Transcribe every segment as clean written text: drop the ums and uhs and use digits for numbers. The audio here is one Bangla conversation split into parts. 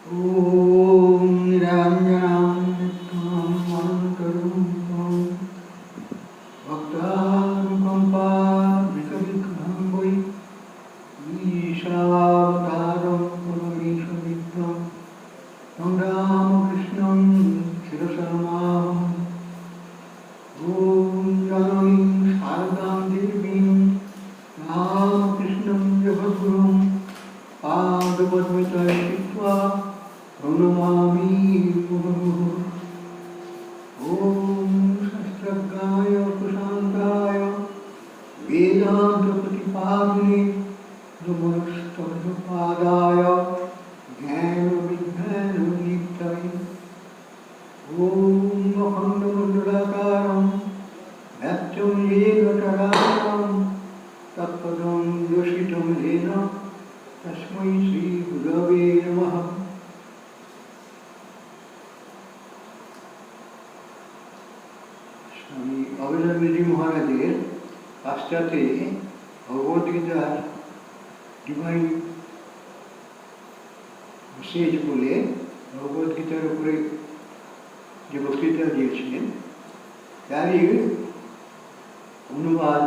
ॐ निरञ्जनं अनन्तरूपं भक्तानुकम्पाविकविघ्नं वै ईशावतारं परमेशविघ्नं तं रामकृष्णं शिरसा नमामि। ॐ जननीं शारदां देवीं रामकृष्णं जगद्गुरुं पादपद्मतले स्थित्वा प्रणमामि मुहुर्मुहुः। ॐ शास्त्रज्ञाय प्रशान्ताय वेदान्तप्रतिपादिने नमस्तपादाय ज्ञानविज्ञाननिधये। ॐ अखण्डमण्डलाकारं व्याप्तं येन चराचरं तत्पदं दर्शितं येन तस्मै श्रीगुरवे नमः। स्वामी अभेदानंदजी महाराजेर पाश्चात्ये भगवद्गीतार डिवाइन मेसेज बोले भगवद्गीतार उपरे যে বক্তৃতা দিয়েছিলেন তারই অনুবাদ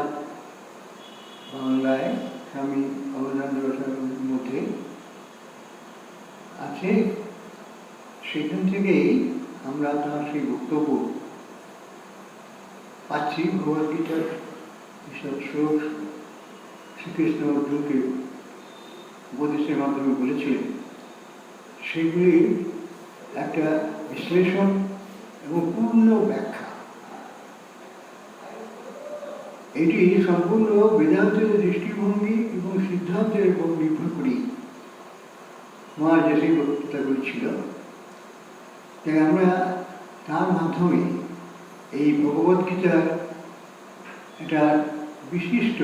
বাংলায় স্বামী অবদানন্দ রসায়নের মধ্যে আছে। সেখান থেকেই আমরা তার সেই বক্তব্য পাচ্ছি। ভগবদ্গীতার যেসব শ্লোক শ্রীকৃষ্ণ অর্জুনকে উপদেশের মাধ্যমে বলেছিলেন সেগুলির একটা বিশ্লেষণ এবং পূর্ণ ব্যাখ্যা। এটি সম্পূর্ণ বেদান্তের দৃষ্টিভঙ্গি এবং সিদ্ধান্তের উপর নির্ভর করি মহারাজ যে সেই বক্তৃতাগুলি ছিল। তাই আমরা তার মাধ্যমে এই ভগবদ্গীতার একটা বিশিষ্ট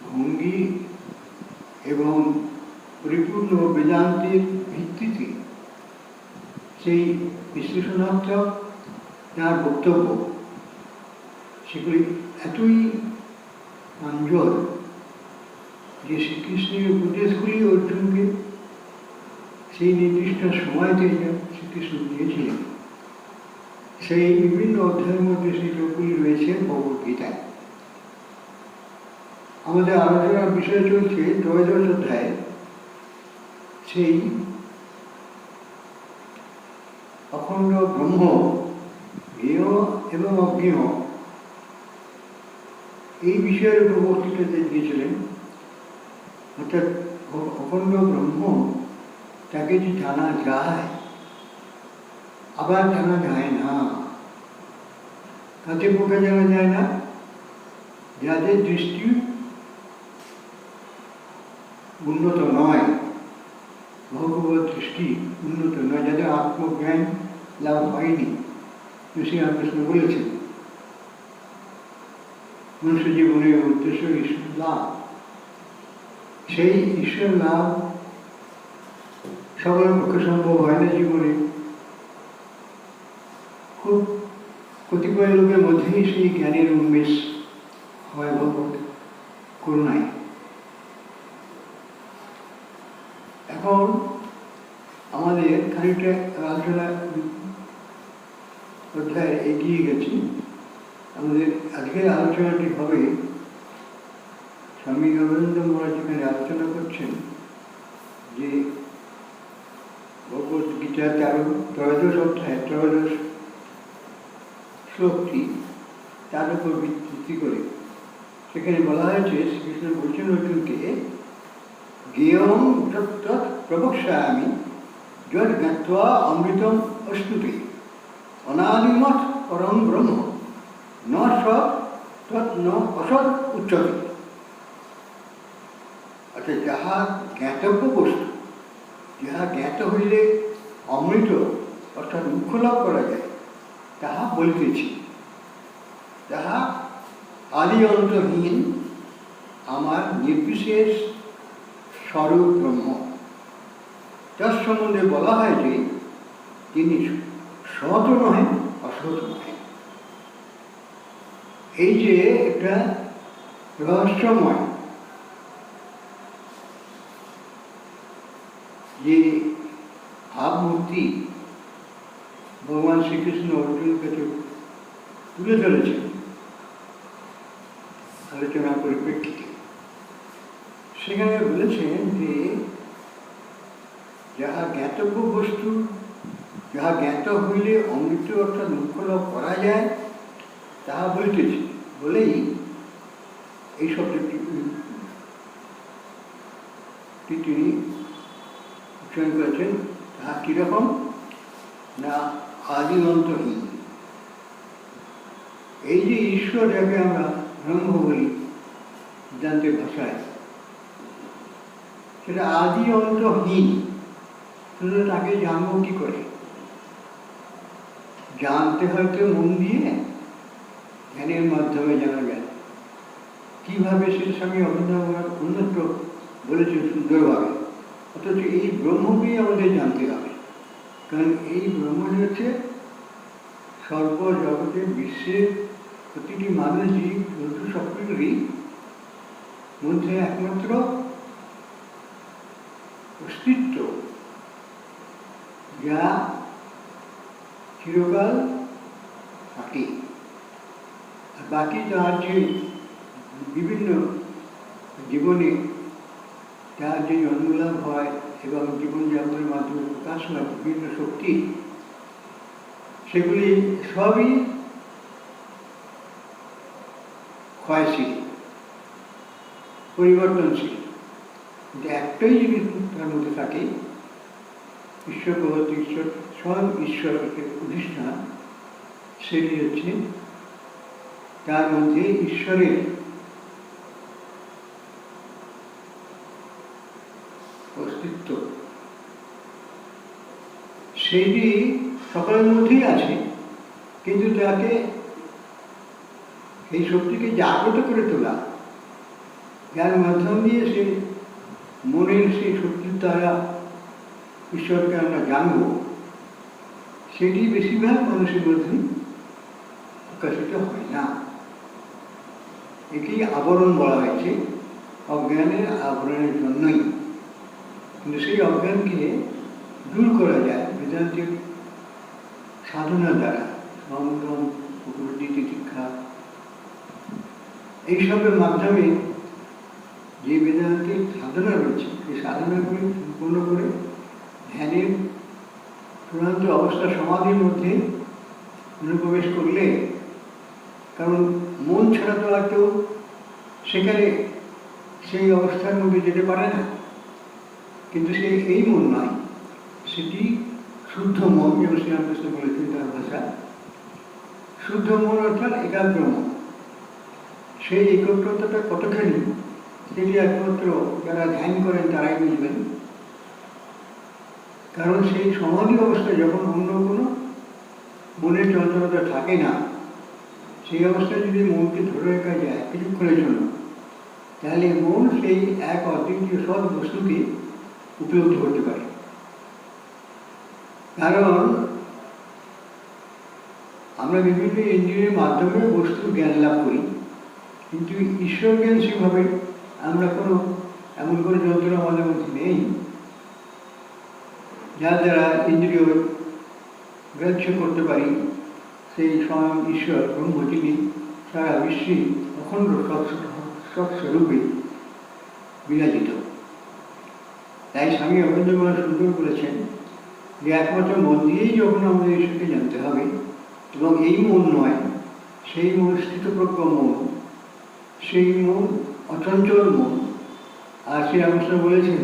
ভঙ্গি এবং পরিপূর্ণ বেদান্তের ভিত্তিতে সেই বিশ্লেষণাত্মক তার বক্তব্য সেগুলি এতই প্রাঞ্জল যে শ্রীকৃষ্ণের উপদেশগুলি অর্জুনকে সেই নির্দিষ্ট সময়তে শ্রীকৃষ্ণ দিয়েছিলেন সেই বিভিন্ন অধ্যায়ের মধ্যে সেই লোকগুলি রয়েছে ভগবদ্গীতায়। আমাদের আলোচনার বিষয় চলছে ত্রয়োদশ অধ্যায়, সেই অখণ্ড ব্রহ্ম জ্ঞেয় এবং অজ্ঞেয় এই বিষয়ের উপর বক্তৃতা দিয়েছিলেন। অর্থাৎ অখণ্ড ব্রহ্ম তাকে যে জানা যায় আবার জানা যায় না। কাকে পক্ষে জানা যায় না? যাদের দৃষ্টি উন্নত নয়, ভগবত দৃষ্টি উন্নত নয়, যাদের আত্মজ্ঞান লাভ হয়নি। শ্রীরামকৃষ্ণ বলেছেন মনুষ্য জীবনের উদ্দেশ্য ঈশ্বর লাভ। সেই ঈশ্বর লাভ সবার পক্ষে সম্ভব হয় না জীবনে। খুব কতিপয় লোকের মধ্যেই সেই জ্ঞানের উন্মেষ হয় ভগবত করুণায়। এখন আমাদের খানিকটা আলোচনা অধ্যায় এগিয়ে গেছি। আমাদের আজকের আলোচনাটি হবে স্বামী অরবিন্দ মহারাজ যেখানে আলোচনা করছেন যে ভগবদ্গীতার ত্রয়োদশ অধ্যায় ত্রয়োদশ শ্লোকটি তার উপর ভিত্তি করে সেখানে বলা হয়েছে শ্রীকৃষ্ণ বলছেন অর্জুনকে জ্ঞেয়ং তৎ প্রবক্ষ্যামি যৎ জ্ঞাত্বা অমৃতম অশ্নুতে অনাদিমৎ পরম ব্রহ্ম ন সৎ তৎ ন অসৎ উচ্যতে। অর্থাৎ যাহা জ্ঞাতব্য বস্তু, যাহা জ্ঞাত হইলে অমৃত অর্থাৎ মুখ্য লাভ করা যায় তাহা বলিতেছি। তাহা আদি অন্তহীন আমার নির্বিশেষ স্বরূপ ব্রহ্ম। তার সম্বন্ধে বলা হয় যে তিনি সৎ নহে অসৎ নহে। এই যে একটা রহস্যময় যে ভাবমূর্তি ভগবান শ্রীকৃষ্ণ অর্জুনের কাছে তুলে ধরেছেন আলোচনার পরিপ্রেক্ষিতে, সেখানে বলেছেন যে যাহা জ্ঞাতব্য বস্তু, যাহা জ্ঞাত হইলে অমৃত অর্থাৎ মুখ্য লাভ করা যায়, তাহা বলিতেছে বলেই এই শব্দটি তিনি উচ্চারণ করেছেন। তাহা কীরকম না আদি অন্তহীন। এই যে ঈশ্বর, যাকে আমরা ব্রহ্ম বলি বেদান্তের ভাষায়, সেটা আদি অন্তহীন। শুধু তাকে জানবো কি করে? জানতে হয়তো মন দিয়ে, ধ্যানের মাধ্যমে জানা যায়। কিভাবে সে স্বামী অভিনব অন্যত্র বলেছেন সুন্দরভাবে। অথচ এই ব্রহ্মকেই আমাদের জানতে হবে, কারণ এই ব্রহ্ম হচ্ছে সর্বজগতের বিশ্বের প্রতিটি মানুষ, জীব জন্তু সকলেরই মধ্যে একমাত্র অস্তিত্ব, যা চিরকাল থাকে। আর বাকি তার যে বিভিন্ন জীবনে যার যে জন্মলাভ হয় এবং জীবনযাপনের মাধ্যমে প্রকাশ হয় বিভিন্ন শক্তি, সেগুলি সবই ক্ষয়শীল, পরিবর্তনশীল। কিন্তু একটাই জিনিস তার মধ্যে থাকে, ঈশ্বর প্রগত ঈশ্বর, স্বয়ং ঈশ্বরকে অধিষ্ঠান, সেটি হচ্ছে তার মধ্যে ঈশ্বরের অস্তিত্ব। সেইটি সকলের মধ্যেই আছে, কিন্তু তাকে এই শক্তিকে জাগ্রত করে তোলা, যার মাধ্যম দিয়ে সে মনের সেই শক্তির দ্বারা ঈশ্বরকে আমরা জানব, সেটি বেশিরভাগ মানুষের মধ্যে প্রকাশিত হয় না। একেই আবরণ বলা হয়েছে, অজ্ঞানের আবরণের জন্যই। কিন্তু সেই অজ্ঞানকে দূর করা যায় বেদান্তের সাধনা দ্বারা, সংযম, উপলব্ধি, তিতিক্ষা, এইসবের মাধ্যমে যে বেদান্তের সাধনা রয়েছে, সেই সাধনাগুলি সম্পূর্ণ করে ধ্যানের চূড়ান্ত অবস্থা সমাধির মধ্যে অনুপ্রবেশ করলে, কারণ মন ছাড়া তো আর কেউ সেখানে সেই অবস্থার মধ্যে যেতে পারে না। কিন্তু সেই এই মন নয়, সেটি শুদ্ধ মন, যেমন শ্রীরামকৃষ্ণ বলেছেন তার ভাষা। শুদ্ধ মন অর্থাৎ একাগ্র মন। সেই একাগ্রতাটা কতখানি, সেটি একমাত্র যারা ধ্যান করেন তারাই বুঝবেন। কারণ সেই সমাধি অবস্থায় যখন অন্য কোনো মনের চঞ্চলতা থাকে না, সেই অবস্থায় যদি মনকে ধরে রাখা যায় কিছুক্ষণের জন্য, তাহলে মন সেই এক অদ্বিতীয় সৎ বস্তুকে উপলব্ধি করতে পারে। কারণ আমরা বিভিন্ন ইন্দ্রিয়ের মাধ্যমে বস্তুর জ্ঞান লাভ করি, কিন্তু ঈশ্বর জ্ঞান সেভাবে আমরা কোনো এমন কোনো যন্ত্র আমাদের মধ্যে নেই যার দ্বারা ইন্দ্রিয় গ্রাহ্য করতে পারি সেই স্বয়ং ঈশ্বর ব্রহ্ম, যিনি সারা বিশ্বে অখণ্ড সৎস্বরূপে বিরাজিত। তাই স্বামী অবনীন্দ্রনাথ সুন্দর বলেছেন যে একমাত্র মন দিয়েই যখন আমাদের ঈশ্বরকে জানতে হবে, এবং এই মন নয়, সেই মন স্থিতপ্রজ্ঞ মন, সেই মন অচঞ্চল মন। আর শ্রীরামকৃষ্ণ বলেছেন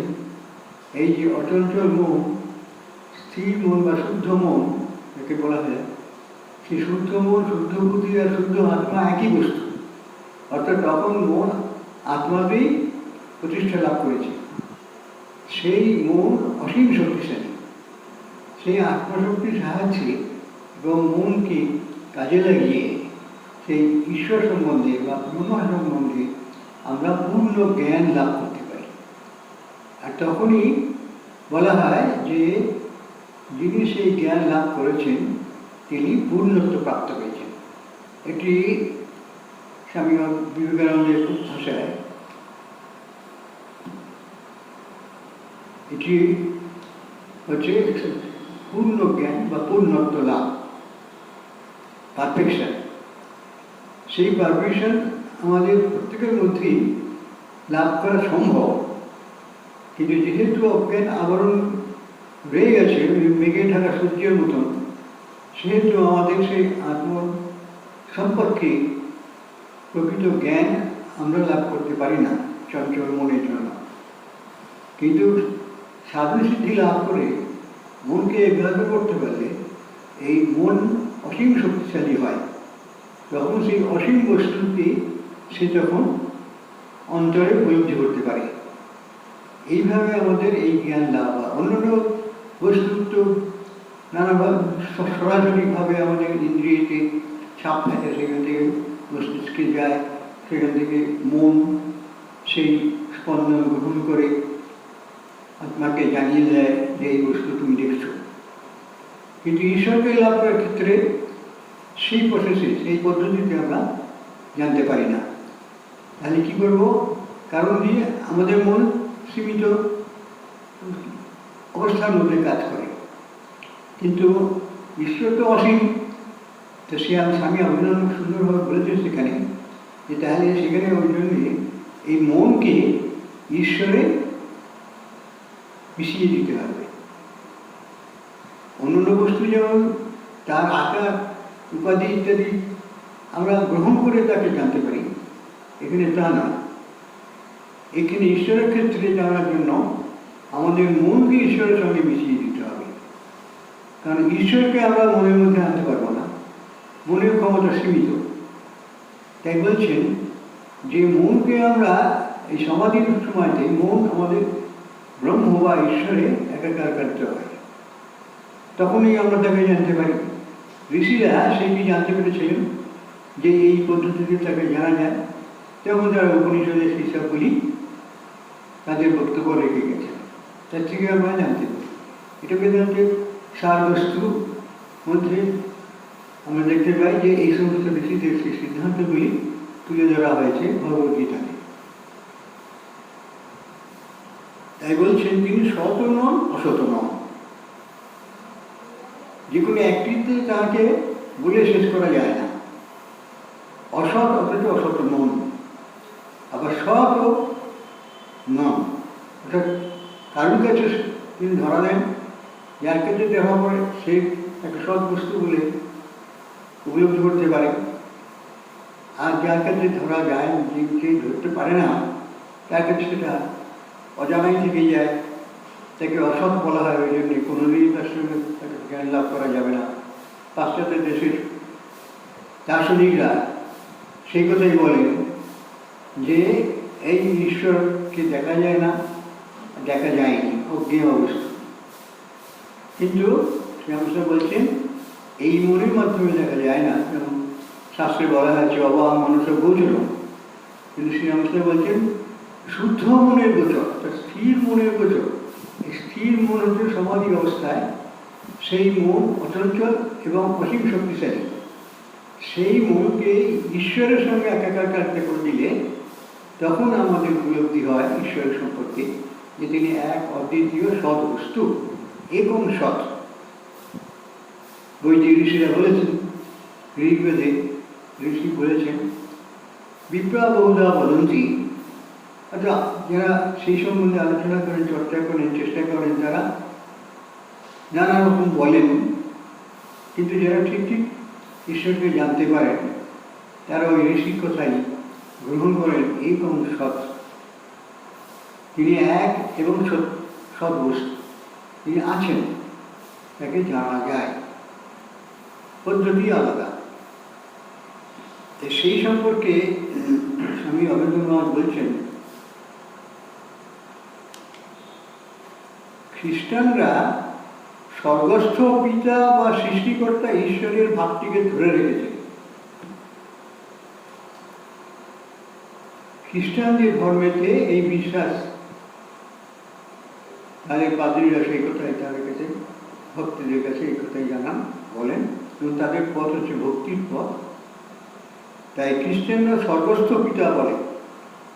এই যে অচঞ্চল মন, স্থির মন বা শুদ্ধ মন যাকে বলা হয়, সেই শুদ্ধ মন, শুদ্ধ বুদ্ধি আর শুদ্ধ আত্মা একই বস্তু। অর্থাৎ তখন মন আত্মাতেই প্রতিষ্ঠা লাভ করেছে। সেই মন অসীম শক্তিশালী। সেই আত্মশক্তির সাহায্যে এবং মনকে কাজে লাগিয়ে সেই ঈশ্বর সম্বন্ধে বা ব্রহ্মা সম্বন্ধে আমরা পূর্ণ জ্ঞান লাভ করতে পারি। আর তখনই বলা হয় যে যিনি সেই জ্ঞান লাভ করেছেন তিনি পূর্ণত্ব প্রাপ্ত হয়েছেন। এটি স্বামী বিবেকানন্দের ভাষায় এটি হচ্ছে পূর্ণ জ্ঞান বা পূর্ণত্ব লাভ, পারফেকশন। সেই পারফেকশন আমাদের প্রত্যেকের মধ্যেই লাভ করা সম্ভব, কিন্তু যেহেতু অজ্ঞান আবরণ রয়ে গেছে মেঘে ঢাকা সূর্যের মতন, সেহেতু আমাদের সেই আত্ম সম্পর্কে প্রকৃত জ্ঞান আমরা লাভ করতে পারি না চঞ্চল মনের জন্য। কিন্তু সাধন সিদ্ধি লাভ করে মনকে একাগ্র করতে পারলে এই মন অসীম শক্তিশালী হয়। তখন সেই অসীম বস্তুকে সে তখন অন্তরে উপলব্ধি করতে পারে। এইভাবে আমাদের এই জ্ঞান লাভ হয়। অন্যান্য বস্তু তো নানাভাবে সরাসরিভাবে আমাদের ইন্দ্রিয়তে ছাপ থাকে, সেখান থেকে মস্তিষ্কে যায়, সেখান থেকে মন সেই স্পন্দন গ্রহণ করে আত্মাকে জানিয়ে দেয় যে এই বস্তু তুমি দেখছো। কিন্তু ঈশ্বরকে লাভ করার ক্ষেত্রে সেই প্রসেসে, সেই পদ্ধতিতে আমরা জানতে পারি না। তাহলে কী করবো? কারণ দিয়ে আমাদের মন সীমিত অবস্থার মধ্যে কাজ করে, কিন্তু ঈশ্বর তো অসীম। তো সে স্বামী অভিনন্দন সুন্দরভাবে বলেছেন সেখানে, যে তাহলে সেখানে ওই জন্যে এই মনকে ঈশ্বরে মিশিয়ে দিতে হবে। অন্যান্য বস্তু যেমন তার আকার উপাধি ইত্যাদি আমরা গ্রহণ করে তাকে জানতে পারি, এখানে তা না। এখানে ঈশ্বরের ক্ষেত্রে জানার জন্য আমাদের মনকে ঈশ্বরের সঙ্গে মিশিয়ে দিতে হবে। কারণ ঈশ্বরকে আমরা মনের মধ্যে আনতে পারবো না, মনের ক্ষমতা সীমিত। তাই বলছেন যে মনকে আমরা এই সমাধির সময়তে মন আমাদের ব্রহ্ম বা ঈশ্বরে একাকার করতে হয়, তখনই আমরা তাকে জানতে পারি। ঋষিরা সেটি জানতে পেরেছিলেন যে এই পদ্ধতিতে তাকে জানা যায়, তেমন যারা উপনিষদের হিসাবগুলি তাদের বক্তব্য রেখে গেছে, তার থেকে আমরা জানতে পারি। এটা বেদান্তের সার বস্তু মধ্যে আমরা দেখতে পাই যে এই সমস্ত ঋষিদের সেই সিদ্ধান্তগুলি তুলে ধরা হয়েছে ভগবদ্গীতাতে। তাই বলছেন তিনি সৎ নন, অসৎ নন। যে কোনো একটিতে তাকে বলে শেষ করা যায় না। অসৎ অথচ অসৎ নন, আবার সৎও নন। অর্থাৎ কারোর কাছে তিনি ধরা দেন, যার কাছে দেখা পড়ে সে একটা সৎ বস্তু বলে উপলব্ধি করতে পারে, আর যার কাছে ধরা যায় যে ধরতে পারে না, তার কাছে সেটা অজানাই থেকে যায়, তাকে অসৎ বলা হয়। ওই জন্যে কোনোদিনই তার সঙ্গে জ্ঞান লাভ করা যাবে না। পাশ্চাত্য দেশের দার্শনিকরা সেই কথাই বলেন যে এই ঈশ্বরকে দেখা যায় না, দেখা যায়নি, অজ্ঞেয় অবস্থা। কিন্তু শ্রীরামকৃষ্ণ বলছেন এই মনের মাধ্যমে দেখা যায় না, যেমন শাস্ত্রে বলা হয়েছে অবাম মানুষ গোচর, কিন্তু শ্রীরামকৃষ্ণ বলছেন শুদ্ধ মনের গোচর, স্থির মনের গোচর। স্থির মন হচ্ছে সমাধি অবস্থায়, সেই মন অচঞ্চল এবং অসীম শক্তিশালী। সেই মনকে ঈশ্বরের সঙ্গে একাকার করে দিলে তখন আমাদের উপলব্ধি হয় ঈশ্বরের সম্পর্কে, যে তিনি এক অদ্বিতীয় সৎ বস্তু এবং সৎ। বৈদিক ঋষিরা বলেছেন, ঋগ্বেদে ঋষি বলেছেন বিপ্রা বহুধা বদন্তি, অর্থাৎ যারা সেই সম্বন্ধে আলোচনা করেন, চর্চা করেন, চেষ্টা করেন, তারা নানা রকম বলেন, কিন্তু যারা ঠিক ঠিক ঈশ্বরকে জানতে পারেন তারা ওই ঋষির কথাই গ্রহণ করেন। এবং সৎ, তিনি এক এবং সৎ বস্তু, তিনি আছেন, তাকে জানা যায়, পদ্ধতি আলাদা। সেই সম্পর্কে স্বামী অবনীন্দ্রনাথ বলছেন খ্রিস্টানরা স্বর্গস্থ পিতা বা সৃষ্টিকর্তা ঈশ্বরের ভাবটিকে ধরে রেখেছে। খ্রিস্টানদের ধর্মেতে এই বিশ্বাস, তাদের পাদ্রীরা সেই কথাই তাদের কাছে, ভক্তদের কাছে এই কথাই জানান, বলেন, এবং তাদের পথ হচ্ছে ভক্তির পথ। তাই খ্রিস্টানরা স্বর্গস্থ পিতা বলে,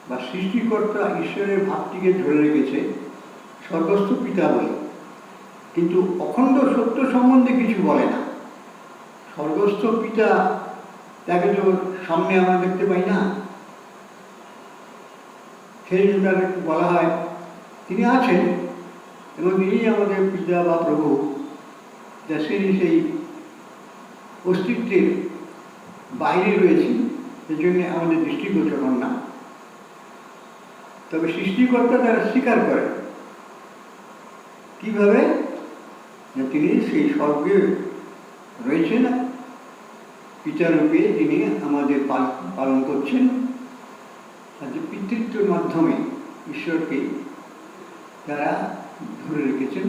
বা সৃষ্টিকর্তা ঈশ্বরের ভাবটিকে ধরে রেখেছে, স্বর্গস্থ পিতা বলে। কিন্তু অখণ্ড সত্য সম্বন্ধে কিছু বলে না। স্বর্গস্থ পিতা, তাকে তো সামনে আমরা দেখতে পাই না, সেই জন্য বলা হয় তিনি আছেন এবং তিনি আমাদের পিতা বা প্রভু, যা সেই অস্তিত্বের বাইরে রয়েছেন, সেজন্য আমাদের দৃষ্টিগোচর হন না। তবে সৃষ্টিকর্তা তারা স্বীকার করেন। কিভাবে? তিনি সেই স্বর্গে রয়েছেন পিতারূপে, তিনি আমাদের পালন করছেন, আর যে পিতৃত্বের মাধ্যমে ঈশ্বরকে তারা ধরে রেখেছেন।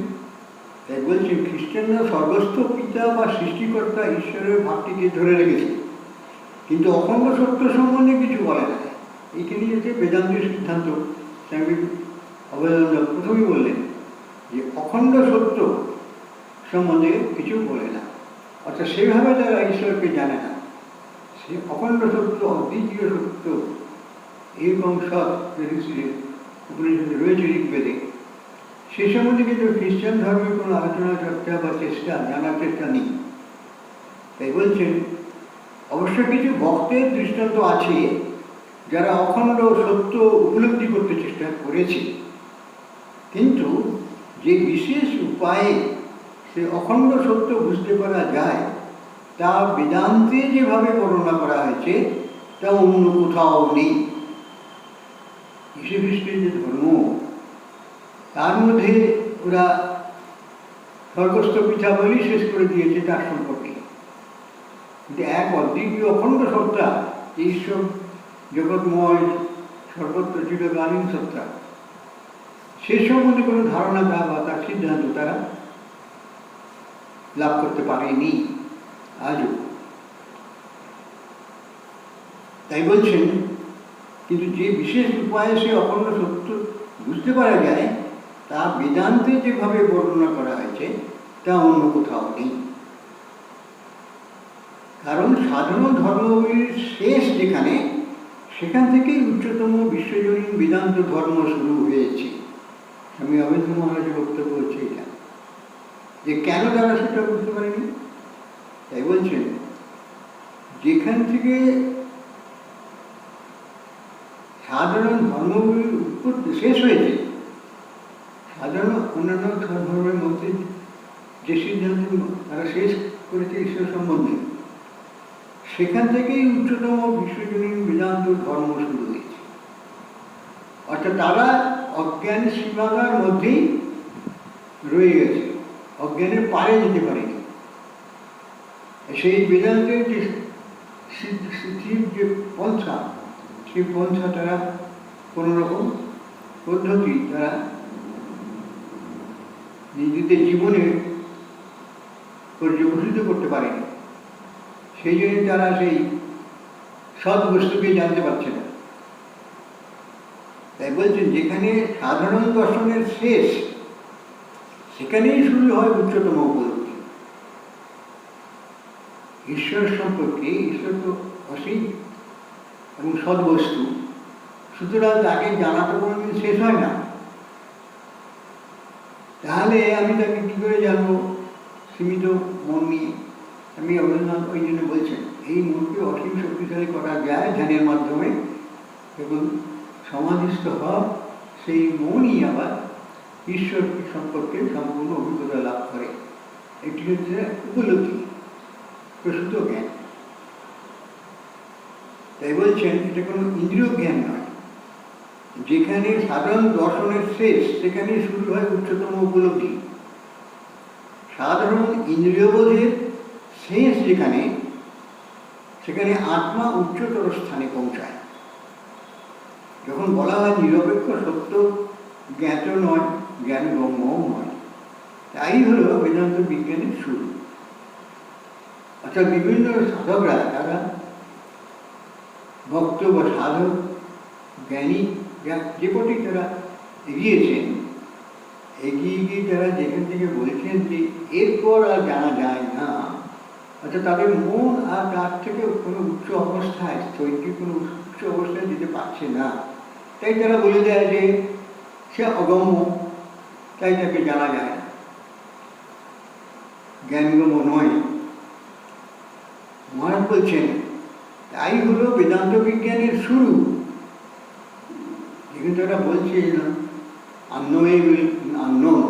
তাই বলছেন খ্রিস্টানরা স্বর্গস্থ পিতা বা সৃষ্টিকর্তা ঈশ্বরের ভাবটিকে ধরে রেখেছে, কিন্তু অখণ্ড সত্য সম্বন্ধে কিছু বলে না। এইখানে যে বেদান্তের সিদ্ধান্ত, স্বামী অভয়ানন্দ প্রথমেই বললেন যে অখণ্ড সত্য সম্বন্ধে কিছু বলে না, অর্থাৎ সেভাবে তারা ঈশ্বরকে জানে না। সে অখণ্ড সত্য, অদ্বিতীয় সত্য, এরকম সৎ উপনিষদে রয়েছে ঋগ্বেদে, সে সম্বন্ধে কিন্তু খ্রিস্টান ধর্মের কোনো আলোচনা, চর্চা বা চেষ্টা, জানার চেষ্টা নেই। তাই বলছেন অবশ্য কিছু ভক্তের দৃষ্টান্ত আছে যারা অখণ্ড সত্য উপলব্ধি করতে চেষ্টা করেছে, কিন্তু যে বিশেষ উপায়ে সে অখণ্ড সত্য বুঝতে পারা যায় তা বেদান্তে যেভাবে বর্ণনা করা হয়েছে তা অন্য কোথাও নেই। যীশু খ্রিস্টের যে ধর্ম, তার মধ্যে ওরা স্বর্গস্থ পিতা বলেই শেষ করে দিয়েছে তার সম্পর্কে, কিন্তু এক অদ্বিতীয় অখণ্ড সত্তা, ঈশ্বর জগৎময় সর্বত্র চিরকালীন সত্তা, সে সম্বন্ধে কোনো ধারণা বা তার সিদ্ধান্ত তারা লাভ করতে পারেনি আজও। তাই বলছেন কিন্তু যে বিশেষ উপায়ে সে অখণ্ড সত্য বুঝতে পারা যায় তা বেদান্তে যেভাবে বর্ণনা করা হয়েছে তা অন্য কোথাও নেই। কারণ সাধারণ ধর্মগুলির শেষ যেখানে, সেখান থেকেই উচ্চতম বিশ্বজনীন বেদান্ত ধর্ম শুরু হয়েছে। আমি অবেন্দ্র মহারাজের বক্তব্য হচ্ছে এটা, যে কেন তারা সেটা বুঝতে পারেনি। তাই বলছেন যেখান থেকে সাধারণ ধর্মগুলির উৎপত্তি শেষ হয়েছে, সাধারণ অন্যান্য ধর্মের মধ্যে যে সিদ্ধান্ত তারা শেষ করেছে ঈশ্বর সম্বন্ধে, সেখান থেকেই উচ্চতম বিশ্বজনীন বেদান্ত ধর্ম শুরু হয়েছে। অর্থাৎ তারা অজ্ঞান সীমানার মধ্যেই রয়ে গেছে, অজ্ঞানের পারে যেতে পারেনি। সেই বেদান্তের যে সিদ্ধির যে পন্থা, সেই পন্থা তারা কোনো রকম পদ্ধতি তারা নিজেদের জীবনে পর্যবসিত করতে পারেনি। সেই জন্য তারা সেই সৎ বস্তুকে জানতে পারছে না। তাই বলছেন যেখানে সাধারণ দর্শনের শেষ, সেখানেই শুরু হয় উচ্চতম উপলব্ধি ঈশ্বর সম্পর্কে। ঈশ্বর তো অসীম এবং সৎ বস্তু, সুতরাং তাকে জানা তো কোনোদিন শেষ হয় না। তাহলে আমি তাকে কী করে জানবো? সীমিত মন নিয়ে। আমি অবদান ওই জন্য বলছেন এই মনকে অসীম শক্তিশালী করা যায় ধ্যানের মাধ্যমে। এবং সমাধিস্থ হওয়া সেই মনই আবার ঈশ্বর সম্পর্কে সম্পূর্ণ অভিজ্ঞতা লাভ করে। এটি হচ্ছে উপলব্ধি, প্রসূত জ্ঞান। তাই বলছেন এটা কোনো ইন্দ্রিয় জ্ঞান নয়। যেখানে সাধারণ দর্শনের শেষ, সেখানে শুরু হয় উচ্চতম উপলব্ধি। সাধারণ ইন্দ্রিয়বোধের শেষ যেখানে, সেখানে আত্মা উচ্চতর স্থানে পৌঁছায়। যখন বলা হয় নিরপেক্ষ সত্য জ্ঞাত নয়, জ্ঞান গম্যও নয়, তাই হল বেদান্ত বিজ্ঞানের শুরু। অর্থাৎ বিভিন্ন সাধকরা, তারা ভক্ত বা সাধক জ্ঞানী যে পথে তারা এগিয়েছেন, এগিয়ে গিয়ে তারা যেখান থেকে বলছেন যে এরপর আর জানা যায় না, অর্থাৎ তাদের মন আর তার থেকে কোনো উচ্চ অবস্থায়, চৈত্রিক কোনো উচ্চ অবস্থায় যেতে পারছে না, তাই তারা বলে দেয় যে সে অগম্য, তাই তাকে জানা যায় না। জ্ঞানগম্য নয়। মহারাজ বলছেন তাই হলো বেদান্ত বিজ্ঞানের শুরু। কিন্তু ওরা বলছে আননোন,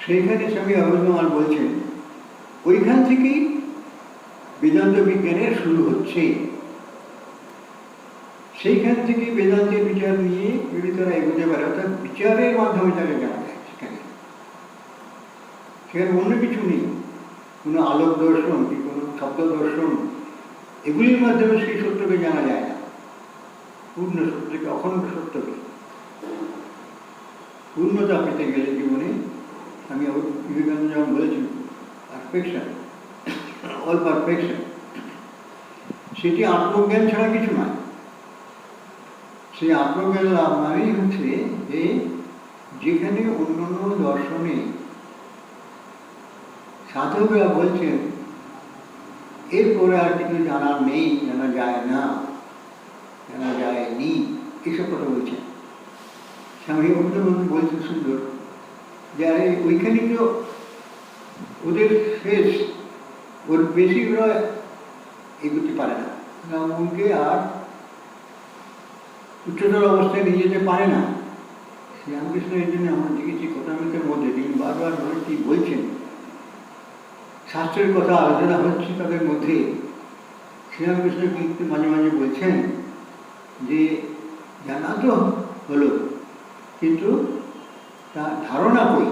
সেইখানে স্বামী অবধূত বলছেন ওইখান থেকেই বেদান্ত বিজ্ঞানের শুরু হচ্ছে। সেইখান থেকে বেদান্তের বিচার নিয়ে যদি তারা এগোতে পারে, অর্থাৎ বিচারের মাধ্যমে তাকে জানা যায়। সেখানে অন্য কিছু নেই, কোনো আলোক দর্শন কি কোনো শব্দ দর্শন, এগুলির মাধ্যমে সেই সত্যকে জানা যায় না। পূর্ণ সত্যকে, অখণ্ড সত্যকে পূর্ণতা পেতে গেলে জীবনে, আমি বিবেকানন্দ যেমন বলেছি পারফেকশন, অল পারফেকশন, সেটি আত্মজ্ঞান ছাড়া কিছু নয়। সেই আত্মজ্ঞান লাভ মানেই হচ্ছে যে যেখানে অন্যান্য দর্শনে সাধকরা বলছেন এরপরে আর কিছু জানার নেই, জানা যায় না, জানা যায়নি, এসব কথা বলছেন। স্বামী অবধূত বলছেন সুন্দর যে আরে ওইখানে তো ওদের শেষ, ওর বেশি ওরা এগোতে পারে না, মনকে আর উচ্চতর অবস্থায় নিয়ে যেতে পারে না। শ্রীরামকৃষ্ণ এই জন্য আমরা দেখেছি কথামিতের মধ্যে তিনি বারবার কি বলছেন, শাস্ত্রের কথা আলোচনা হচ্ছে তাদের মধ্যে, শ্রীরামকৃষ্ণ কিন্তু মাঝে মাঝে বলছেন যে জানা তো হলো, কিন্তু তার ধারণা কই,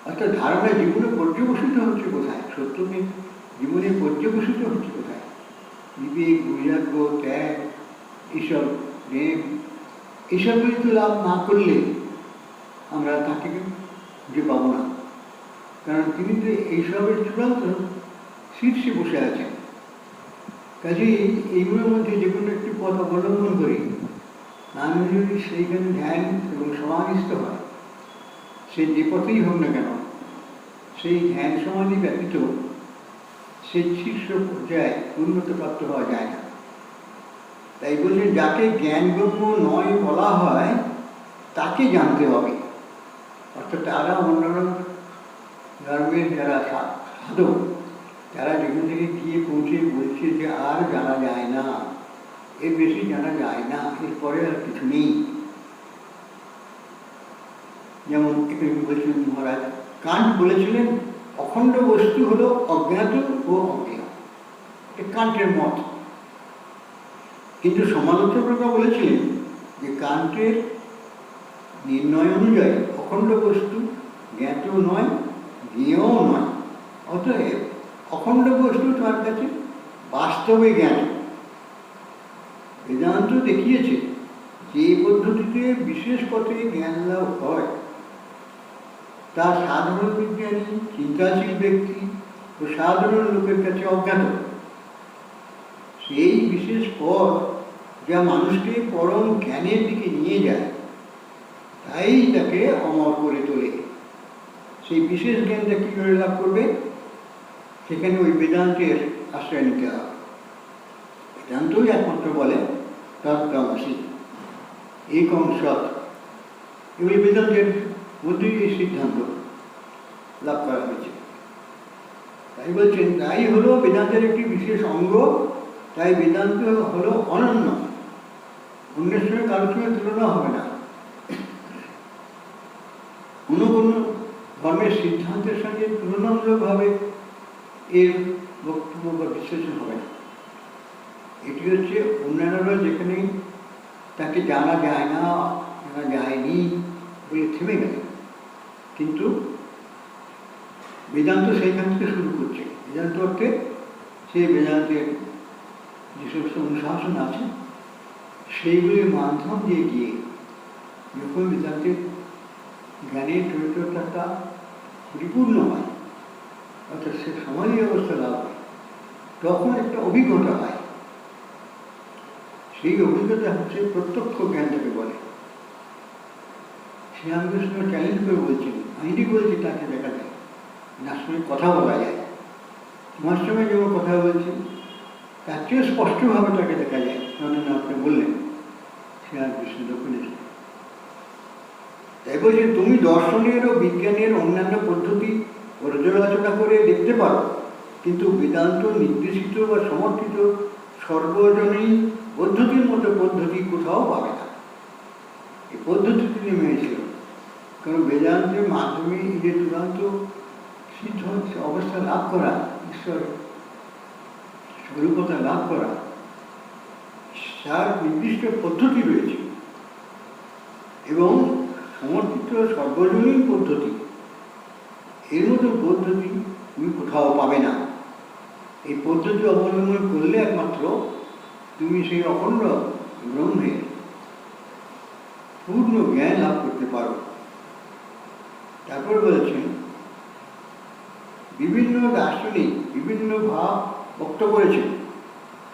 অর্থাৎ ধারণা জীবনে পর্যবসিত হচ্ছে কোথায়, সত্যকে জীবনে পর্যবসিত হচ্ছে কোথায়, বিবেক, বৈরাগ্য, ত্যাগ, এইসব প্রেম, এইসবগুলি তো লাভ না করলে আমরা তাকে খুঁজে পাবো না। কারণ তিনি তো এইসবের চূড়ান্ত শীর্ষে বসে আছেন। কাজেই এইগুলোর মধ্যে যে কোনো একটি পথ অবলম্বন করি, আমি যদি সেইখানে ধ্যান এবং সমাধিস্থ হয়, সে যে পথেই হোক না কেন, সেই ধ্যান সমাধি ব্যতীত সেই শীর্ষ পর্যায়ে উন্নত প্রাপ্ত হওয়া যায় না। তাই বলছেন যাকে জ্ঞানগম্য নয় বলা হয় তাকে জানতে হবে। অর্থাৎ তারা অন্যান্য ধর্মের যারা সাধক, তারা যেখান থেকে গিয়ে পৌঁছে বলছে যে আর জানা যায় না, এর বেশি জানা যায় না, এরপরে আর কিছু নেই। যেমন এখানে বলছিলেন মহারাজ কান্ট বলেছিলেন অখণ্ড বস্তু হলো অজ্ঞাত ও অজ্ঞেয়, এটা কান্টের মত। কিন্তু সমালোচকরা বলেছিলেন যে কান্টের নির্ণয় অনুযায়ী অখণ্ড বস্তু জ্ঞাত নয়, জ্ঞেয়ও নয়, অতএব অখণ্ড বস্তু তার কাছে বাস্তবে জ্ঞান। বেদান্ত দেখিয়েছে যে পদ্ধতিতে বিশেষ পথে জ্ঞান লাভ হয় তা সাধারণ বিজ্ঞানী, চিন্তাশীল ব্যক্তি ও সাধারণ লোকের কাছে অজ্ঞাত। সেই বিশেষ পথ যা মানুষকে পরম জ্ঞানের দিকে নিয়ে যায়, তাই তাকে অমর করে তোলে। সেই বিশেষ জ্ঞানটা কী করে লাভ করবে? সেখানে ওই বেদান্তের আশ্রয় নিতে হবে। বেদান্তই একমাত্র বলে তত্ত্বমসি, একং সৎ, এগুলি বেদান্তের মধ্যেই এই সিদ্ধান্ত লাভ করা হয়েছে। তাই বলছেন তাই হলো বেদান্তের একটি বিশেষ অঙ্গ, তাই বেদান্ত হলো অনন্য, অন্যের সঙ্গে কারোর সঙ্গে তুলনা হবে না, কোনো কোনো ধর্মের সিদ্ধান্তের সঙ্গে তুলনামূলকভাবে এর বক্তব্য বা বিশ্লেষণ হবে না। এটি হচ্ছে অন্যান্যরা যেখানে তাকে জানা যায় না, জানা যায়নি বলে থেমে গেছে, কিন্তু বেদান্ত সেইখান থেকে শুরু করছে। বেদান্ত অর্থে সেই বেদান্তের যে সমস্ত অনুশাসন আছে সেইগুলির মাধ্যম দিয়ে গিয়ে যখন বেদান্তের জ্ঞানের চরিত্রটা পরিপূর্ণ হয়, অর্থাৎ সে সমাধি অবস্থা লাভ হয়, তখন একটা অভিজ্ঞতা হয়। সেই অভিজ্ঞতা হচ্ছে প্রত্যক্ষ জ্ঞানটাকে বলে। শ্রীরামকৃষ্ণ চ্যালেঞ্জ করে বলছেন, আমি বলছি তাকে দেখা যায়, যার সঙ্গে কথা বলা যায়, তোমার সঙ্গে যেমন কথা বলছি তার চেয়ে স্পষ্টভাবে তাকে দেখা যায়। আপনি বললেন শ্রীরামকৃষ্ণ দক্ষিণেশ্বর। তাই বলছে তুমি দর্শনের ও বিজ্ঞানের অন্যান্য পদ্ধতি পর্যালোচনা করে দেখতে পারো, কিন্তু বেদান্ত নির্দেশিত বা সমর্থিত সর্বজনীন পদ্ধতির মতো পদ্ধতি কোথাও পাবে না। এই পদ্ধতিটি নেমে হয়েছিল, কারণ বেদান্তের মাধ্যমে এই যে চূড়ান্ত সিদ্ধ অবস্থা লাভ করা, ঈশ্বর স্বরূপতা লাভ করা, তার নির্দিষ্ট পদ্ধতি রয়েছে এবং সমর্থিত সর্বজনীন পদ্ধতি, এর মতো পদ্ধতি তুমি কোথাও পাবে না। এই পদ্ধতি অবলম্বন করলে একমাত্র তুমি সেই অখণ্ড ব্রহ্মের পূর্ণ জ্ঞান লাভ করতে পারো। তারপর বলেছেন বিভিন্ন দার্শনিক বিভিন্ন ভাব ব্যক্ত করেছেন,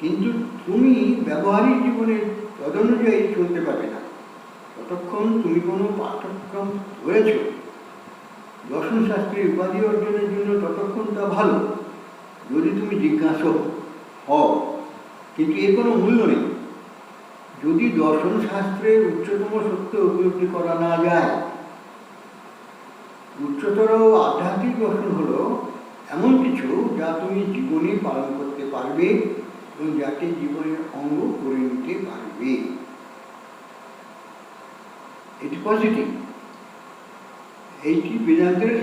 কিন্তু তুমি ব্যবহারিক জীবনের তদনুযায়ী চলতে পারবে না ততক্ষণ তুমি কোনো পাঠ্যক্রম রয়েছ। দর্শনশাস্ত্রের উপাধি অর্জনের জন্য ততক্ষণ তা ভালো যদি তুমি জিজ্ঞাসা হও, কিন্তু এর কোনো মূল্য নেই যদি দর্শনশাস্ত্রের উচ্চতম সত্য উপলব্ধি করা না যায়। উচ্চতর আধ্যাত্মিক দর্শন হলো এমন কিছু যা তুমি জীবনে পালন করতে পারবে এবং যাকে জীবনের অঙ্গ করে নিতে পারবে। এটি পজিটিভ, এইটি বেদান্তের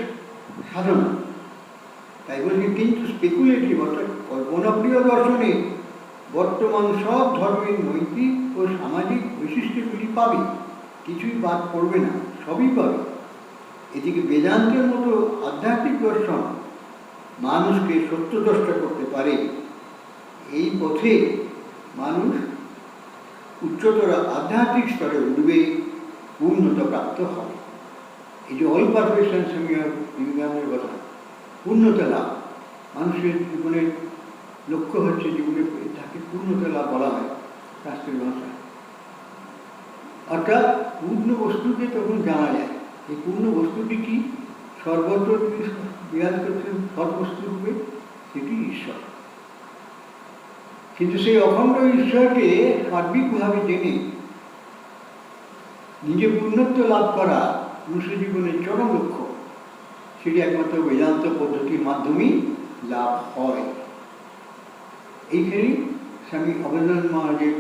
সাধনা। তাই বলছি, কিন্তু স্পেকুলেটিভ অর্থাৎ কল্পনাপ্রিয় দর্শনে বর্তমান সব ধর্মের নৈতিক ও সামাজিক বৈশিষ্ট্যগুলি পাবে, কিছুই বাদ পড়বে না, সবই পাবে। এদিকে বেদান্তের মতো আধ্যাত্মিক দর্শন মানুষকে সত্যদ্রষ্টা করতে পারে। এই পথে মানুষ উচ্চতর আধ্যাত্মিক স্তরে উঠবে, পূর্ণতা প্রাপ্ত হবে। এই যে অল পারফেকশন বিজ্ঞানের কথা, পূর্ণতা লাভ, মানুষের জীবনের লক্ষ্য হচ্ছে জীবনে তাকে পূর্ণতা লাভ বলা হয় শাস্ত্রের ভাষায়। অর্থাৎ পূর্ণ বস্তুকে তখন জানা যায়। এই পূর্ণ বস্তুটি কি? সর্বত্র তিনি বিরাজ করছেন সর্বস্তু রূপে, সেটি ঈশ্বর। কিন্তু সেই অখণ্ড ঈশ্বরকে সার্বিকভাবে জেনে নিজে পূর্ণত্ব লাভ করা মনুষ্য জীবনের চরম লক্ষ্য, সেটি একমাত্র বেদান্ত পদ্ধতির মাধ্যমেই লাভ হয়। এইখানেই স্বামী অবদান মহারাজের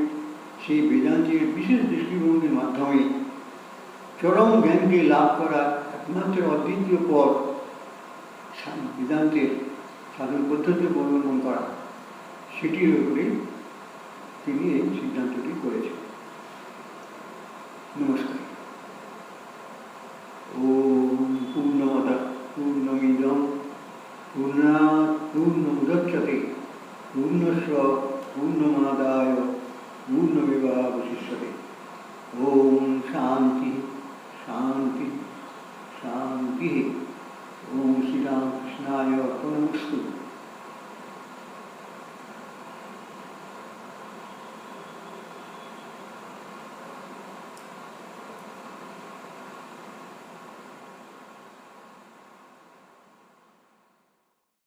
সেই বেদান্তের বিশেষ দৃষ্টিভঙ্গির মাধ্যমে চরম জ্ঞানকে লাভ করা একমাত্র অদ্বিতীয় পথ বেদান্তের সাধন পদ্ধতি অবলম্বন করা, সেটির উপরে তিনি এই সিদ্ধান্তটি করেছেন। নমস্কার। ওম পূর্ণমদঃ পূর্ণমিদং পূর্ণাৎ পূর্ণমুদচ্যতে পূর্ণস্য পূর্ণমাদায় পূর্ণমেবাবশিষ্যতে। ওম শান্তি শান্তি শান্তি। ওম শ্রীরামকৃষ্ণায় অর্পণমস্তু।